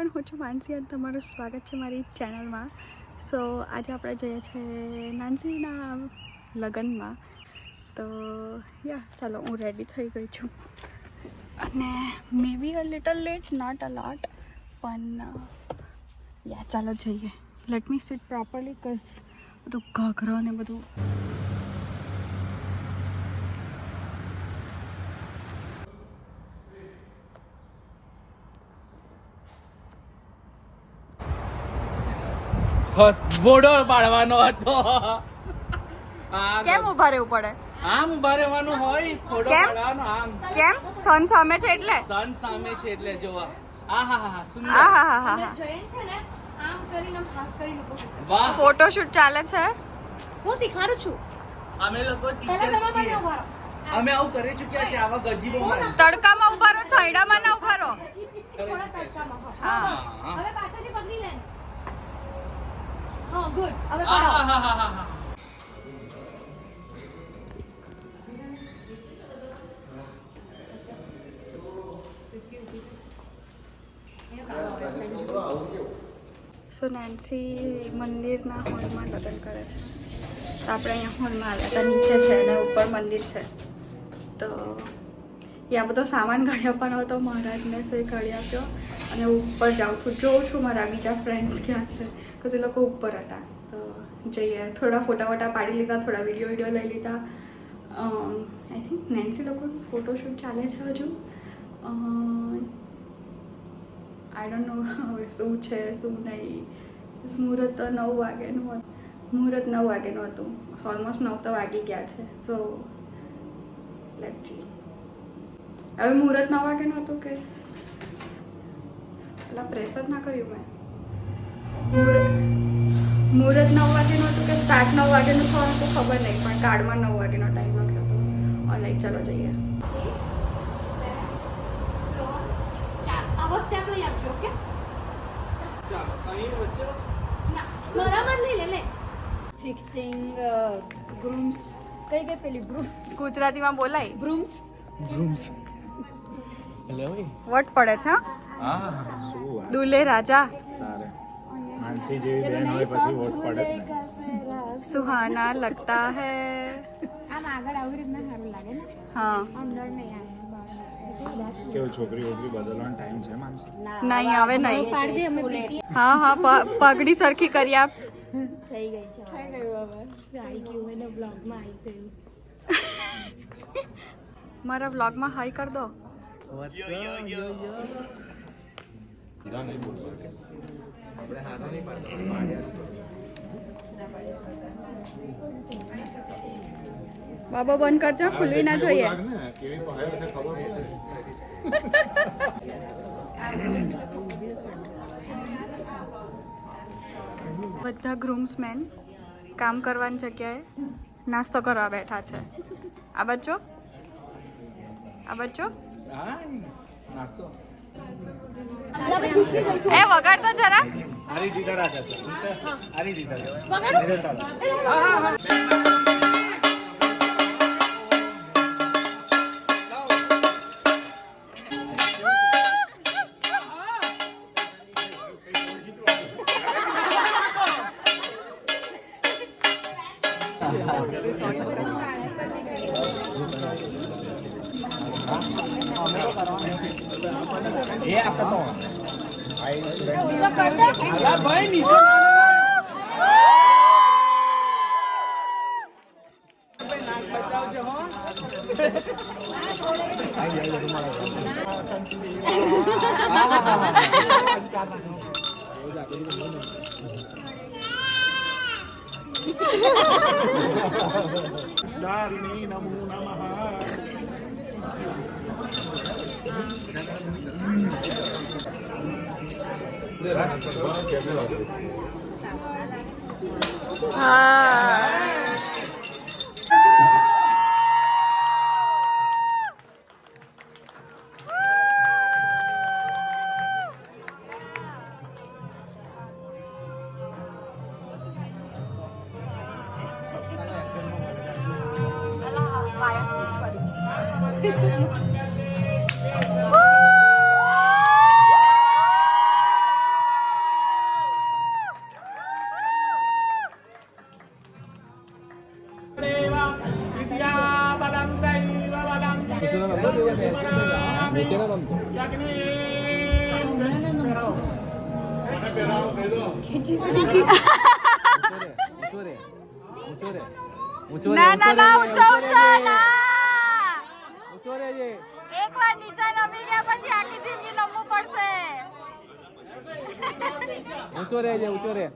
Everyone, હું છું માનસી અને તમારું સ્વાગત છે મારી ચેનલમાં. સો આજે આપણે જઈએ છીએ નાનસીના લગ્નમાં. તો ચાલો, હું રેડી થઈ ગઈ છું અને may be a little late, not a lot, પણ ચાલો જઈએ. Let me sit properly because બધું ઘાઘરો ને બધું. બોડો પાડવાનો હતો. કેમ ઊભા રહેવું પડે? આમ ઊભા રહેવાનું હોય, ફોટો પાડવાનો. આમ કેમ? સન સામે છે એટલે. સન સામે છે એટલે જોવા. આહાહા સુંદર. આહાહા જૈન છે ને, આમ કરીને હાથ કરીને ઊભો થશે. વાહ, ફોટોશૂટ ચાલે છે. હું શીખવાડું છું. અમે લોકો ટીચર્સ છીએ. અમે આવું કરી ચૂક્યા છે આવા ગજીબોમાં. તડકામાં ઊભા રહો, છાંયડામાં ના ઊભા રહો. થોડા તડકામાં. હા. હવે પાછળથી પકડી લે. હા, ગુડ. હવે પાડો. આહાહાહા. સો નેન્સી મંદિરના હોલમાં લગ્ન કરે છે. તો આપણે અહીંયા હોલમાં આવ્યા હતા. નીચે છે અને ઉપર મંદિર છે. તો ત્યાં બધો સામાન કાઢી આપવાનો હતો. મહારાજને છે કાઢી આપ્યો અને ઉપર જાઉં છું, જોઉં છું મારા બીજા ફ્રેન્ડ્સ ક્યાં છે, because એ લોકો ઉપર હતા. તો જઈએ, થોડા ફોટા વોટા પાડી લીધા, થોડા વિડીયો લઈ લીધા. આઈ થિંક નેન્સી લોકોનું ફોટોશૂટ ચાલે છે હજુ. આઈ ડોન્ટ નો હવે શું છે શું નહીં. મુહૂર્ત તો 9 વાગ્યાનું હતું. મુહૂર્ત 9 વાગ્યાનું હતું. ઓલમોસ્ટ 9 તો વાગી ગયા છે. So let's see. હવે મુહૂર્ત 9 વાગ્યાનું હતું કે પેલા પ્રેસ જ ના કર્યું મેં. મુહૂર્ત 9 વાગ્યાનું હતું કે સ્ટાર્ટ 9 વાગ્યાનું થવાનું તો ખબર નહીં, પણ કાર્ડમાં 9 વાગ્યાનો ટાઈમ લખ્યો હતો. ઓલરાઈટ, ચાલો જઈએ. આવો સ્ટેપ લઈ આપજો, ઓકે? ચાલો, અહીં વચ્ચે ના, બરાબર લઈ લે. ફિક્સિંગ ગ્રૂમ્સ. કઈ પેલી ગ્રૂમ્સ? ગુજરાતીમાં બોલાય ગ્રૂમ્સ. હેલો. વટ પડે છે. હા શું દુલે રાજા તારે માનસી જેવી બેન હોય પછી વોટ પડે જ ને. સુહાના લગતા હૈ. આમ આગળ આવી રીતના સારું લાગે ને, હા, અંદર નહીં આવે. કેવું છોકરી વોકરી બદલવાનો ટાઈમ છે માનસી? નહીં હવે નહીં. પાડી દે અમે પીટી. હા પગડી સરખી કરી આપ. થઈ ગઈ છે. થઈ ગયું હવે. આવી ગયું એને બ્લોગમાં આવી ગયું. મારા વ્લોગમાં હાઈ કર દો. બાબા બંધ કરજો, ખુલવી ના જોઈએ. કેવી પહાડ છે ખબર બધા ગ્રૂમ્સમેન કામ કરવાની જગ્યાએ નાસ્તો કરવા બેઠા છે. આ બચ્ચો હા, નાસ્તો. એ વગાડ તો જરા. આરી દીધા રાખે છે આરી દીધા એ આપતા તો ભાઈ નીચે બચાવજો હો. દારૂની નમો નમઃ. હા. ના ના ના ઊંચો ઊંચો ના ઊંચો રહેજે. એકવાર નીચે નમી ગયા પછી આખી જિંદગી નમવું પડશે. ઊંચો રહેજે, ઊંચો રહે.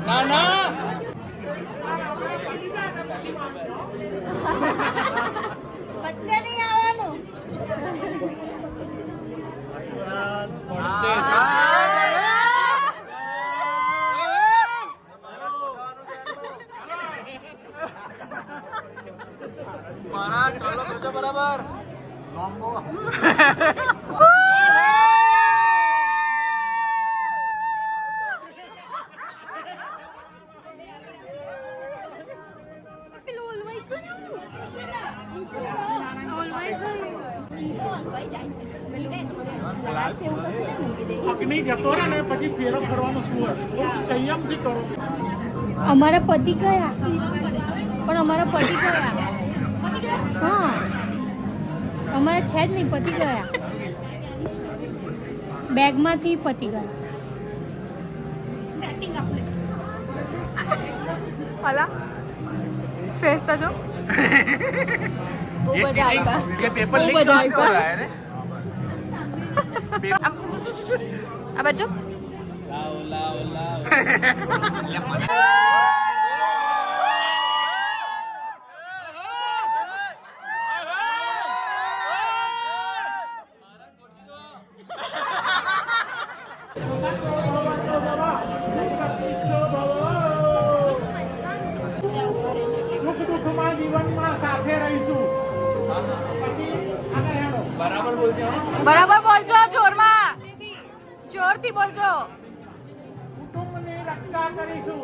ના ના વચ્ચે નહીં આવવાનું. મારા ચાલો કરજો બરાબર. અગ્નિ જતો રહે ને પછી ફેરો કરવાનો શું હોય? સંયમથી કરો. અમારા પતિ કયા પણ અમારા પતિ કયા હા અમારા છે જ નહીં પતિ કયા બેગમાંથી પતિ ગયા હલા ફેસ તો જો બહુ મજા આવ્યા. ये पेपर બહુ लीक મજા कहाँ से हो रहा है ने? આ બાજુ लाओ लाओ लाओ. સુખમાં જીવનમાં સાથે રહીશું. પછી આગળ હેડો. बराबर बोल जाओ. બરાબર બોલજો, જોરમાં જોરથી બોલજો. કુટુંબની રક્ષા કરીશું.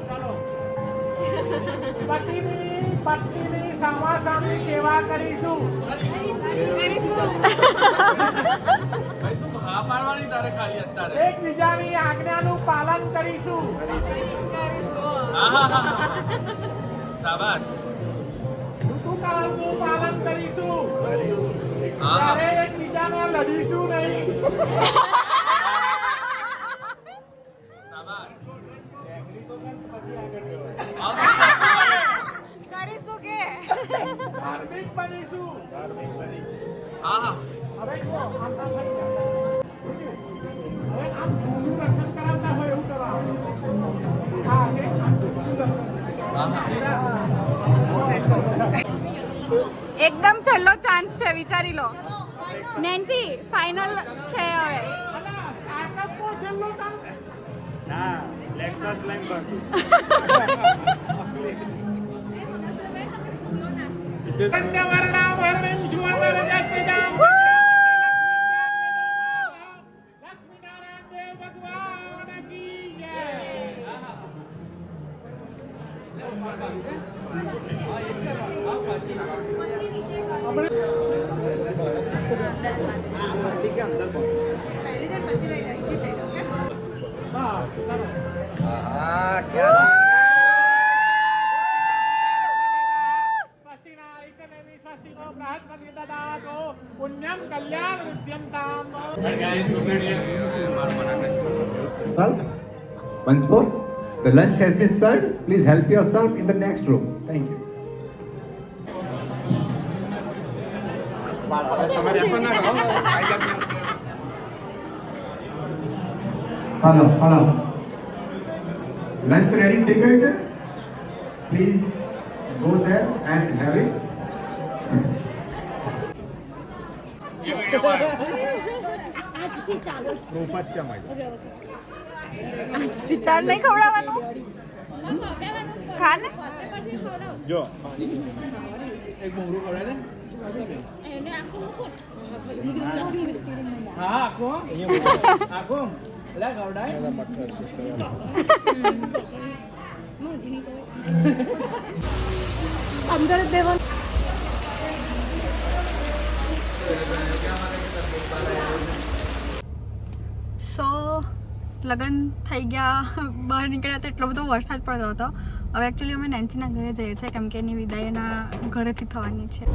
ચાલો. પત્નીની સામા-સામી સેવા કરીશું. ભાઈ તું હા પાડવાની તારે ખાલી અત્યારે. એકબીજાની આજ્ઞાનું પાલન કરીશું. આહાહા. શાબાશ. ઋતુકાળનું પાલન કરીશું. આહા. ત્યારે એકબીજાને લડીશું નહીં. શાબાશ. ધાર્મિક બનીશું. આહા. હવે જુઓ, આમ થઈ જાય. હવે આમ ભૂમિનું રક્ષણ કરાવતા હોય એવું કરવાનું. હા, કે આમ ભૂમિનું રક્ષણ. એકદમ છેલ્લો ચાન્સ છે, વિચારી લો. નેન્સી ફાઇનલ છે હવે. અલા, સ્ટાર્ટઅપનો છેલ્લો કામ. ના લેક્સસ લાઈન પર કંડવર્ણાભરણિં સુવર્ણરજસ્તિજાં લક્ષ્મીનારાયણ દેવ ભગવાન કી જય. પુણ્યમ કલ્યાણ વિદ્યંતામ. Well, once more, the lunch has been served. Please help yourself in the next room. Thank you. Hello. Lunch ready, take it. Please go there and have it. ચાર નહીં ખવડાવવાનું, ખા ને. જો એક મોરું કરે ને હા આખો આખો એલા ગવડાય અંદર જ બેવા સો લગ્ન થઈ ગયા, બહાર નીકળ્યા તો એટલો બધો વરસાદ પડતો હતો. હવે એકચ્યુઅલી અમે નેન્સીના ઘરે જઈએ છીએ કેમ કે એની વિદાય એના ઘરેથી થવાની છે.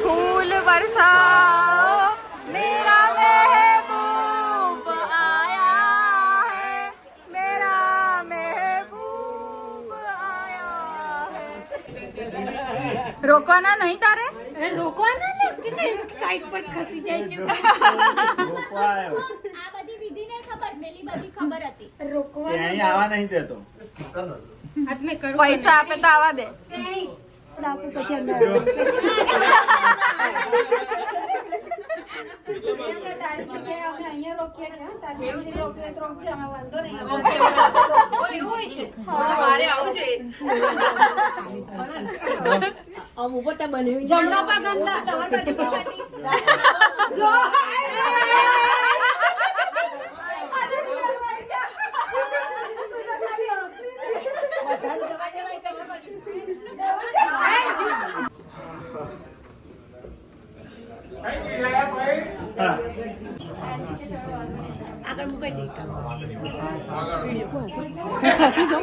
फूल बरसाओ मेरा महबूब आया है, मेरा महबूब आया है. रोकवाना नहीं तारे? અરે રોકવાના ને કે સાઈડ પર ખસી જાય છે. રોકવા આવ્યો આ બધી વિધિ ને ખબર મેલી બધી ખબર હતી. એ અહીં આવવા નહીં દેતો. હાથ મેં કરું પૈસા આપે તો આવા દે. જમણા પા ગમલા જો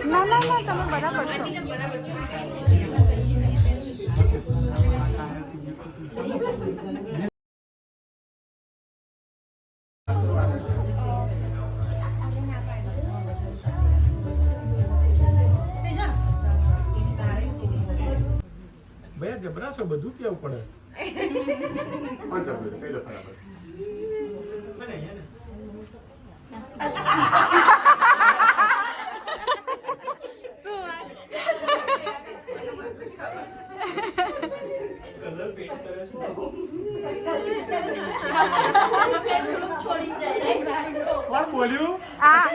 ના ના ના તમે બરાબર છો. ભાઈ જબરા છો બધું કેવું પડે. કોણ બોલ્યું? આ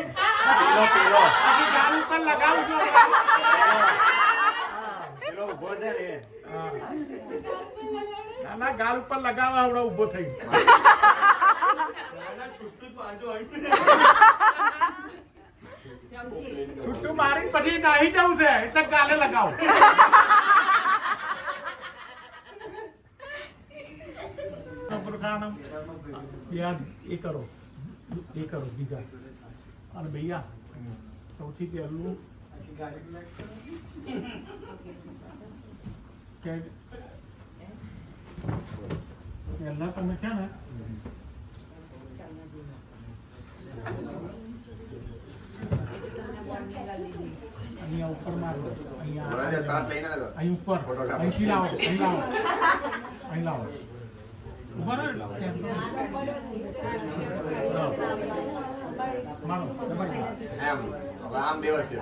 પેલો ગાલ ઉપર લગાવું છું. પેલો ઊભો છે ને એ. ના ના ગાલ ઉપર લગાવવા હવડો ઊભો થઈ. છૂટું મારી પછી નાહી જવું છે એટલે ગાલે લગાવો. યાદ એ કરો બીજા અને ભૈયા સૌથી પહેલું કે પહેલા તમે છે ને અહીંયા ઉપર મારો અહીંયા અહીં ઉપર અહીંથી લાવો અહીં લાવો ઉપર મારો દબાઈ આમ દિવસ છે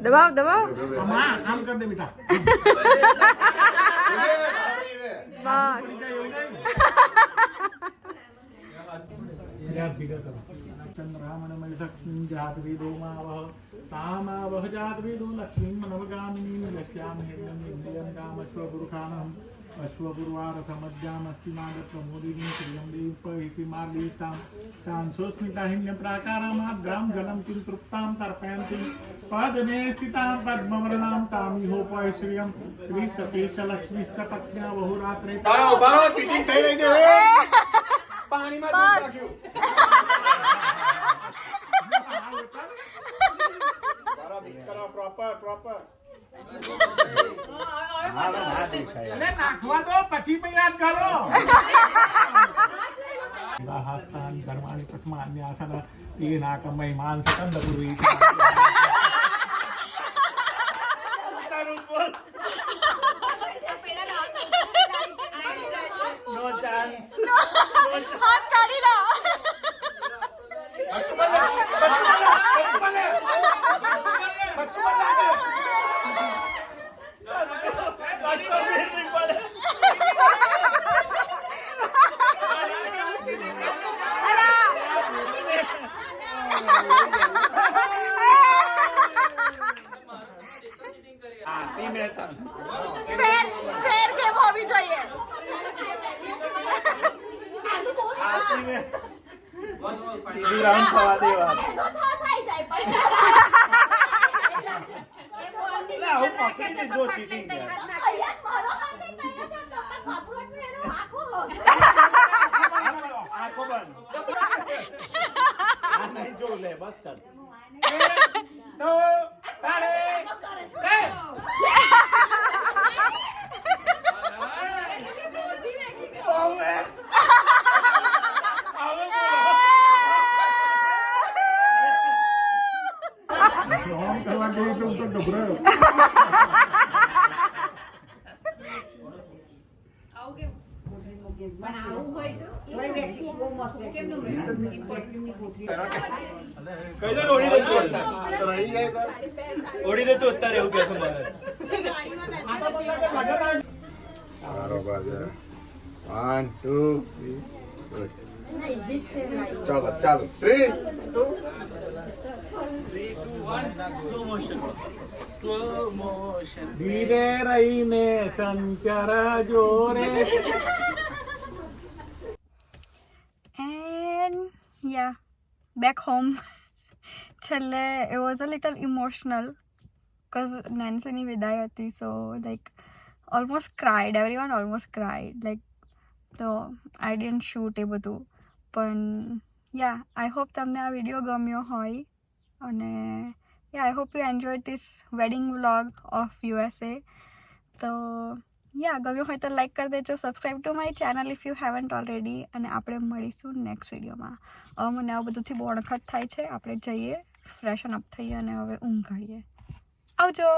દબાવ દબાવ. આમ કર દે બેટા બસ યાદ ભેગા કરો ચંદ્રામણમય લક્ષ્મી જાત વેદો માવહ તામાવહ જાત વેદો લક્ષ્મી મનવગામિની લક્ષ્યામ હિરણ્યમ ઇન્દ્રિયમ કામશ્વપુરુષાણમ અશ્વપુરવારથમજ્જામસ્તિમાગ પ્રમોદિની પ્રિયમ દેવપહિતિ માર્ગીતામ તાંસોસ્મિતાહિન્ય પ્રાકારામાત ગ્રામ જલમ કિમ તૃપ્તામ તર્પયંતિ પદને સ્થિતામ પદ્મવર્ણામ તામિહોપય શ્રિયમ શ્રી સતીશ લક્ષ્મીશ્ચ પત્ન્યા બહુરાત્રે બારો ચીટિંગ થઈ રહી છે પાણીમાં દૂધ નાખ્યું બારો મિક્સ કરો પ્રોપર મારો હાથ દેખાય. અરે નાખવા દો પછી મેં યાદ કરો હાસ્તાન કર્માણી પ્રથમાન્ય આસન એ નાકમય માન સ્કંદ પૂર્વી નો ચાન્સ. હાથ કાઢી લો. ફેર કેમ હોવી જોઈએ? ઓમ કરવા ગયું તો હું તો ગભરાયો. ઓડી દે તું અત્યારે એવું કે છે મારે. બરોબર છે 1 2 3 ચાલો ચાલો 3 2 સ્લો મોશન. ધીરે રહીને સંચર જોરે. And yeah, back home. છેલ્લે it was a little emotional because Nancyની વિદાય હતી, so like almost cried, everyone almost cried, like તો I didn't shoot એ બધું. પણ yeah, I hope તમને આ વિડીયો ગમ્યો હોય અને yeah, I hope you enjoyed this wedding vlog of USA. તો યા ગમ્યો હોય તો લાઈક કરી દેજો, subscribe to my channel if you haven't already, અને આપણે મળીશું નેક્સ્ટ વિડીયોમાં. હવે મને આ બધુંથી બહુ અણખત થાય છે, આપણે જઈએ ફ્રેશન અપ થઈએ અને હવે ઊંઘ કાઢીએ. આવજો.